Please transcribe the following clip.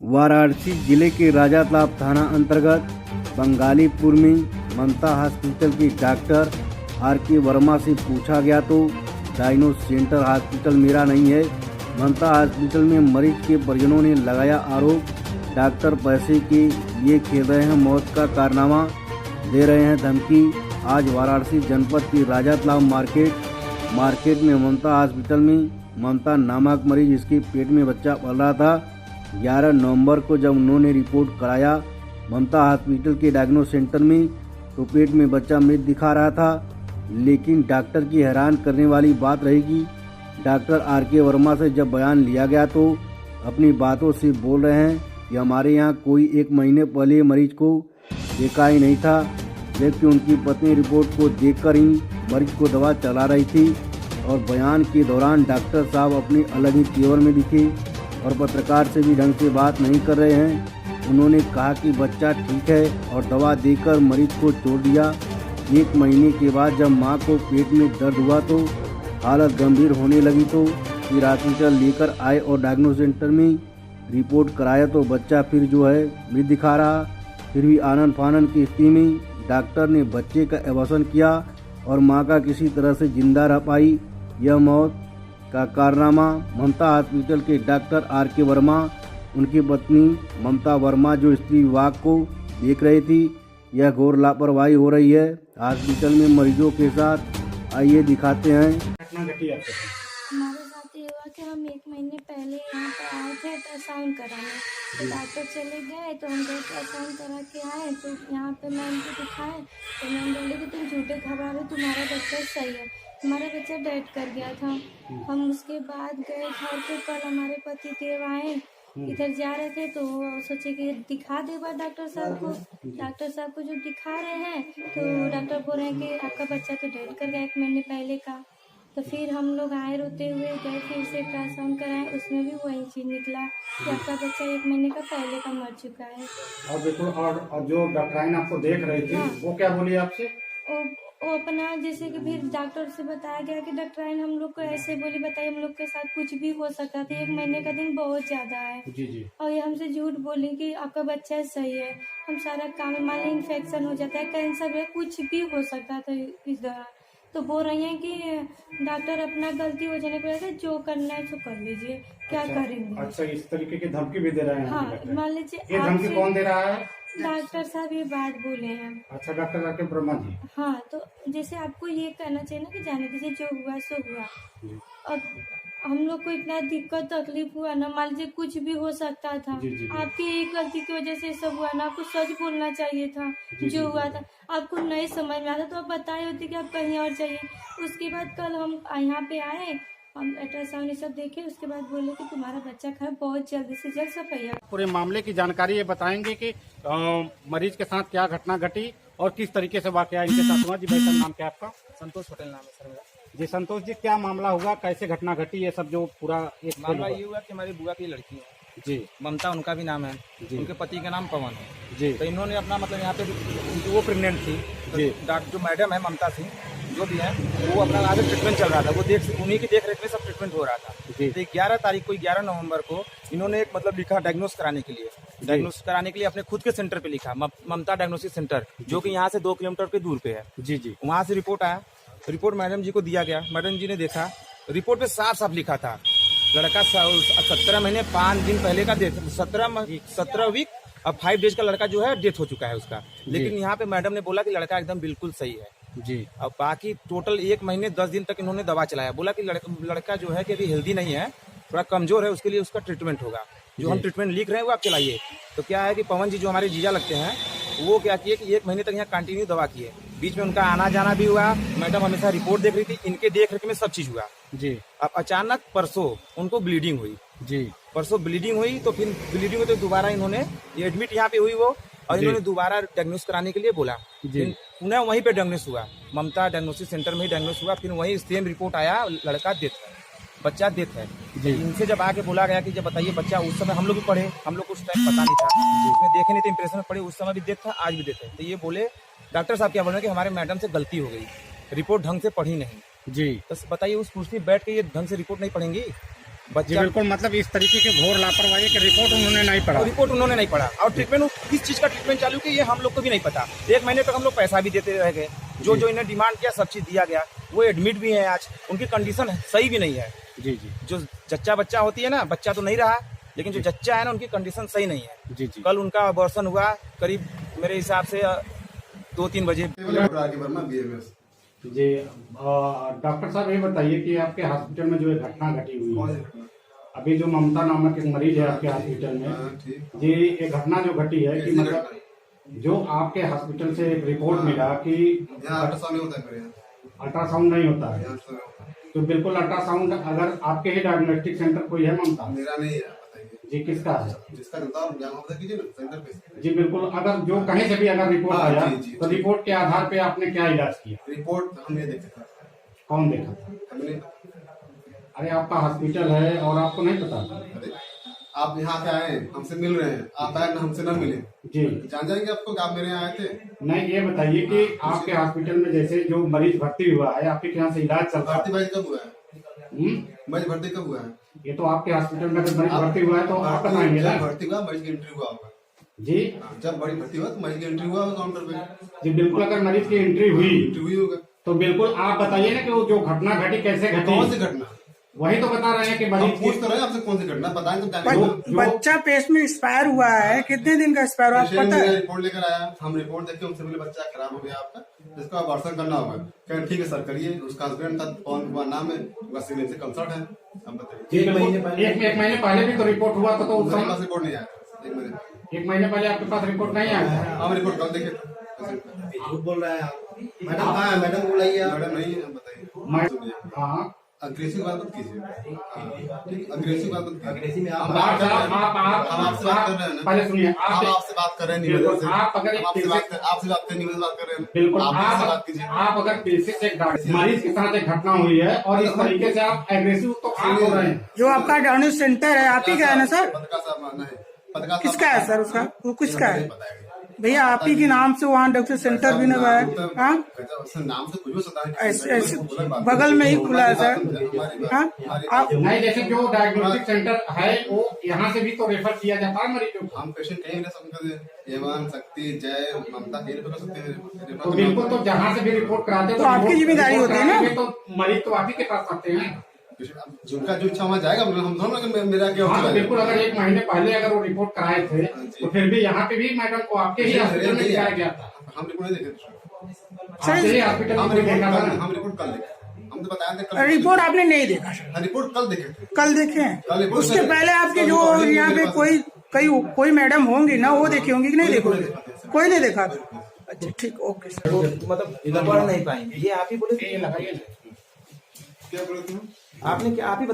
वाराणसी जिले के राजातालाब थाना अंतर्गत बंगालीपुर में ममता हॉस्पिटल के डॉक्टर आर.के. वर्मा से पूछा गया तो डायग्नोस सेंटर हॉस्पिटल मेरा नहीं है। ममता हॉस्पिटल में मरीज के परिजनों ने लगाया आरोप, डॉक्टर पैसे के लिए खेल रहे हैं, मौत का कारनामा दे रहे हैं धमकी। आज वाराणसी जनपद की राजातालाब मार्केट में ममता हॉस्पिटल में ममता नामक मरीज, इसके पेट में बच्चा पल रहा था। 11 नवंबर को जब उन्होंने रिपोर्ट कराया ममता हॉस्पिटल के डायग्नोस सेंटर में, तो पेट में बच्चा मृत दिखा रहा था। लेकिन डॉक्टर की हैरान करने वाली बात रहेगी, डॉक्टर आर.के. वर्मा से जब बयान लिया गया तो अपनी बातों से बोल रहे हैं कि हमारे यहाँ कोई 1 महीने पहले मरीज को देखा ही नहीं था, जबकि उनकी पत्नी रिपोर्ट को देखकर ही मरीज को दवा चला रही थी। और बयान के दौरान डॉक्टर साहब अपने अलग ही तेवर में दिखे और पत्रकार से भी ढंग से बात नहीं कर रहे हैं। उन्होंने कहा कि बच्चा ठीक है और दवा देकर मरीज को छोड़ दिया। 1 महीने के बाद जब मां को पेट में दर्द हुआ तो हालत गंभीर होने लगी, तो फिर हॉस्पिटल लेकर आए और डायग्नोस सेंटर में रिपोर्ट कराया तो बच्चा फिर जो है मृत दिखा रहा। फिर भी आनन फानन की स्थिति में डॉक्टर ने बच्चे का अबॉर्शन किया और मां का किसी तरह से जिंदा रह पाई। यह मौत का कारनामा ममता हॉस्पिटल के डॉक्टर आर.के. वर्मा, उनकी पत्नी ममता वर्मा जो स्त्री विभाग को देख रही थी। यह घोर लापरवाही हो रही है हॉस्पिटल में मरीजों के साथ। आइए दिखाते हैं। हमारे साथ ये हुआ कि हम 1 महीने पहले यहाँ पर आए थे अल्ट्रासाउंड कराने, तो डॉक्टर चले गए तो हम अल्ट्रासाउंड करा के आए, तो यहाँ पे मैम को दिखाए तो मैम बोले कि तुम झूठे खबर हो, तुम्हारा बच्चा सही है। हमारा बच्चा डेड कर गया था। हम उसके बाद गए घर पे, कल हमारे पति देव आए, इधर जा रहे थे तो सोचे कि दिखा दे बार डॉक्टर साहब को। डॉक्टर साहब को जो दिखा रहे हैं तो डॉक्टर बोल रहे हैं कि आपका बच्चा तो डेड कर गया 1 महीने पहले का। तो फिर हम लोग आए रोते हुए, गए फिर से अल्ट्रासाउंड कराए, उसमें भी वही चीज निकला कि आपका बच्चा 1 महीने का पहले का मर चुका है। और बिल्कुल, और जो डॉक्टराइन आपको देख रही थी, हाँ। वो क्या बोली आपसे? वो अपना जैसे कि फिर डॉक्टर से बताया गया कि डॉक्टराइन हम लोग को ऐसे बोली, बताइए हम लोग के साथ कुछ भी हो सकता था, 1 महीने का दिन बहुत ज्यादा है। जी जी। और ये हमसे झूठ बोली कि आपका बच्चा सही है, हम सारा काम, मान ली इन्फेक्शन हो जाता है, कैंसर है, कुछ भी हो सकता था इस दौरान। तो बोल रही हैं कि डॉक्टर अपना गलती हो जाने पर जो करना है तो कर लीजिए, क्या करेंगे। अच्छा, इस तरीके की धमकी भी दे रहे हैं? हाँ, मान लीजिए ये धमकी कौन दे रहा है? डॉक्टर साहब ये बात बोले हैं। अच्छा, डॉक्टर आर.के. वर्मा जी। हाँ, तो जैसे आपको ये कहना चाहिए ना कि जाने दीजिए, जो हुआ सो हुआ। अब हम लोग को इतना दिक्कत तकलीफ हुआ ना, मान लीजिए कुछ भी हो सकता था। जी, जी, जी। आपकी एक गलती की वजह से सब हुआ ना, आपको सच बोलना चाहिए था। जो हुआ था आपको नहीं समझ में आता तो आप बताए होते कि आप कहीं और चाहिए। उसके बाद कल हम यहाँ पे आए, हम अल्ट्रासाउंड सब देखे, उसके बाद बोले कि तुम्हारा बच्चा खराब, बहुत जल्दी से जल्द सफाई। पूरे मामले की जानकारी ये बताएंगे कि मरीज के साथ क्या घटना घटी और किस तरीके से वाकया इनके साथ हुआ। जी भाई, सर नाम क्या है आपका? संतोष पटेल नाम है सर मेरा। जी संतोष जी, क्या मामला हुआ, कैसे घटना घटी, ये सब जो पूरा एक मामला ये हुआ कि हमारी बुआ की लड़की है जी, ममता, उनका भी नाम है जी। उनके पति का नाम पवन है जी तो इन्होंने अपना मतलब यहाँ पे वो प्रेग्नेंट थी, जी। तो डॉक्टर जो मैडम है ममता सिंह जो भी है, वो अपना आगे ट्रीटमेंट चल रहा था, वो उन्हीं की देख रेख में सब ट्रीटमेंट हो रहा था। जी। तो 11 तारीख को 11 नवंबर को इन्होंने एक मतलब लिखा डायग्नोस कराने के लिए अपने खुद के सेंटर पे लिखा, ममता डायग्नोसिस सेंटर, जो कि यहाँ से 2 किलोमीटर के दूर पे है। जी जी। वहाँ से रिपोर्ट आया, रिपोर्ट मैडम जी को दिया गया, मैडम जी ने देखा, रिपोर्ट पे साफ साफ लिखा था लड़का 17 महीने 5 दिन पहले का डेथ, 17 वीक और 5 डेज का लड़का जो है डेथ हो चुका है उसका। लेकिन यहाँ पे मैडम ने बोला कि लड़का एकदम बिल्कुल सही है जी। अब बाकी टोटल 1 महीने 10 दिन तक इन्होंने दवा चलाया, बोला कि लड़का जो है कि अभी हेल्दी नहीं है, थोड़ा कमजोर है, उसके लिए उसका ट्रीटमेंट होगा, जो हम ट्रीटमेंट लिख रहे हैं वो आप चलाइए। तो क्या है कि पवन जी जो हमारे जीजा लगते हैं, वो क्या किए कि 1 महीने तक यहाँ कंटिन्यू दवा किए, बीच में उनका आना जाना भी हुआ, मैडम हमेशा रिपोर्ट देख रही थी, इनके देख रेख में सब चीज हुआ जी। अब अचानक परसों उनको ब्लीडिंग हुई जी। परसों ब्लीडिंग हुई, तो फिर ब्लीडिंग हुई तो दोबारा इन्होंने एडमिट यहाँ पे हुई वो, और इन्होंने दोबारा डायग्नोस कराने के लिए बोला। पुनः वहीं पे डायग्नोस हुआ, ममता डायग्नोसिस सेंटर में ही डायग्नोस हुआ। फिर वहीं सेम रिपोर्ट आया, लड़का डेथ है, बच्चा डेथ है। इनसे जब आके बोला गया कि जब बताइए बच्चा, उस समय हम लोग भी पढ़े, हम लोग को उस टाइम पता नहीं था, उसमें देखे नहीं थे, इंप्रेशन में पढ़े, उस समय भी डेथ था, आज भी डेथ है। तो ये बोले डॉक्टर साहब क्या बोल रहे हैं कि हमारे मैडम से गलती हो गई, रिपोर्ट ढंग से पढ़ी नहीं। जी। तो बताइए उस कुर्सी बैठ के ये ढंग से रिपोर्ट नहीं पढ़ेंगी? जी बच्चा बिल्कुल, मतलब इस तरीके की घोर लापरवाही की रिपोर्ट उन्होंने नहीं पढ़ा। रिपोर्ट उन्होंने नहीं पढ़ा और ट्रीटमेंट किस चीज का ट्रीटमेंट चालू किया ये हम लोग को भी नहीं पता। 1 महीने तक हम लोग पैसा भी देते रह गए, जो इन्हें डिमांड किया सब चीज दिया गया। वो एडमिट भी है, आज उनकी कंडीशन सही भी नहीं है। जी जी जो जच्चा बच्चा होती है ना, बच्चा तो नहीं रहा, लेकिन जो जच्चा है ना उनकी कंडीशन सही नहीं है। जी जी। कल उनका अबॉर्शन हुआ करीब मेरे हिसाब से 2-3 बजे। जी डॉक्टर साहब ये बताइए कि आपके हॉस्पिटल में जो एक घटना घटी हुई है, अभी जो ममता नामक एक मरीज है आपके हॉस्पिटल में, जी एक घटना जो घटी है कि मतलब जो आपके हॉस्पिटल से एक रिपोर्ट मिला कि अल्ट्रासाउंड नहीं होता है, तो बिल्कुल अल्ट्रासाउंड अगर आपके ही डायग्नोस्टिक सेंटर कोई है ममता? मेरा नहीं है, बताइए जी किसका है? जिसका जनता ज्ञान कीजिए ना सेंटर पे। जी बिल्कुल, अगर जो कहीं से भी अगर रिपोर्ट हाँ, आया जी, जी, तो जी। रिपोर्ट के आधार पे आपने क्या इलाज किया? रिपोर्ट हमने देखा था, कौन देखा था? हमने। अरे आपका हॉस्पिटल है और आपको नहीं पता? अरे आप यहाँ पे आए हमसे मिल रहे हैं, आप आए ना हमसे ना मिले, जी जान जाएंगे आपको कि आप मेरे यहाँ आए थे। नहीं, ये बताइए कि आपके हॉस्पिटल में जैसे जो मरीज भर्ती हुआ है, आपके यहाँ से इलाज चलता भर्ती है? भाई कब हुआ है? मरीज भर्ती कब हुआ है? ये तो आपके हॉस्पिटल में अगर मरीज भर्ती हुआ है तो आप बताएंगे ना? जब भर्ती हुआ मरीज की एंट्री हुआ होगा। जी हाँ, जब मरीज भर्ती हुआ तो मरीज की एंट्री हुआ होगा काउंटर पे। जी बिल्कुल, अगर मरीज की एंट्री हुई एंट्री हुई होगा। तो बिल्कुल आप बताइए ना कि वो जो घटना घटी कैसे कौन सी घटी? घटना? वही तो बता रहे हैं कि हम मरीज पूछ की तो रहे हैं आपसे, कौन सी घटना बताएं तो जानेंगे। जो- बच्चा पेट में एक्सपायर हुआ है, कितने दिन का एक्सपायर हुआ पेशेंट पता मेरा है? रिपोर्ट लेकर आया, हम रिपोर्ट देख के उनसे बोले बच्चा खराब हो गया आपका, जिसको अबॉर्शन करना होगा। कहें ठीक है सर करिए। उसका हस्बैंड था, पवन कुमार नाम है, उसका सिविल से कंसल्ट है। हम बताइए जी बिल्कुल, एक महीने पहले भी तो रिपोर्ट हुआ था, तो उस हमारे समय पास रिपोर्ट नहीं आया था। एक मिनट, एक महीने पहले आपके पास रिपोर्ट नहीं आया था? हम रिपोर्ट कल देखे थे। झूठ बोल रहे हैं आप। मैडम कहाँ है? मैडम बुलाइए आप। मैडम नहीं है, हम बताइए। मैं सुनिए, हाँ अग्रेसिव बात मत कीजिए। ठीक, अग्रेसिव बात मत कीजिए। में हम आप बात कर रहे हैं, आप हम आपसे बात कर रहे हैं ना। पहले सुनिए, हम आप आपसे बात कर रहे हैं बिल्कुल, निवेदन से। आप अगर हम आपसे बात कर निवेदन से बात कर रहे हैं। बिल्कुल, आप हमसे बात कीजिए। आप अगर पेशेंट एक डॉक्टर मरीज के साथ एक घटना हुई है और इस तरीके से आप एग्रेसिव तो आप हो रहे हैं। जो आपका डायग्नोस्टिक सेंटर है आप ही का है ना सर? पत्रकार साहब मानना है, पत्रकार साहब किसका है सर? उसका वो किसका है? बताएगा। भैया आप ही के नाम से वहाँ डॉक्टर सेंटर भी ना है? हाँ, नाम से कुछ भी सकता है। ऐसे बगल में ही खुला है सर। हाँ, आप नहीं, जैसे जो डायग्नोस्टिक सेंटर है वो यहाँ से भी तो रेफर किया जाता है मरीजों को। हम पेशेंट कहीं रह सकते हैं, एवं शक्ति जय ममता कहीं कर सकते हैं। तो बिल्कुल, तो जहाँ से भी रिपोर्ट कराते तो आपकी जिम्मेदारी होती है ना? तो मरीज तो आप ही के पास आते हैं। जिनका जो इच्छा वहाँ जाएगा, हम दोनों अगर मेरा क्या हाँ, तो होता बिल्कुल, अगर एक महीने पहले अगर वो रिपोर्ट कराए थे तो फिर भी यहाँ पे भी मैडम को आपके ही हॉस्पिटल में दिखाया गया था। हम रिपोर्ट नहीं देखे। आपके ही हॉस्पिटल हम में रिपोर्ट देखा था कल ना? हम रिपोर्ट कल देखे। हम तो बताया था रिपोर्ट आपने नहीं देखा सर? हाँ, रिपोर्ट कल देखे थे। कल देखे कल हैं? रिपोर्ट उसके कल पहले आपके जो रिकॉर्डिंग यहाँ पे मेरे पास कोई मैडम होंगी ना, वो देखी होंगी कि नहीं देखोगे? कोई नहीं देखा? अच्छा ठीक, ओके सर। मतलब पढ़ नहीं पाएंगे, ये आप ही बोले थे। ये लगाइए ना। क्या बोले थे? आपने क्या आप ही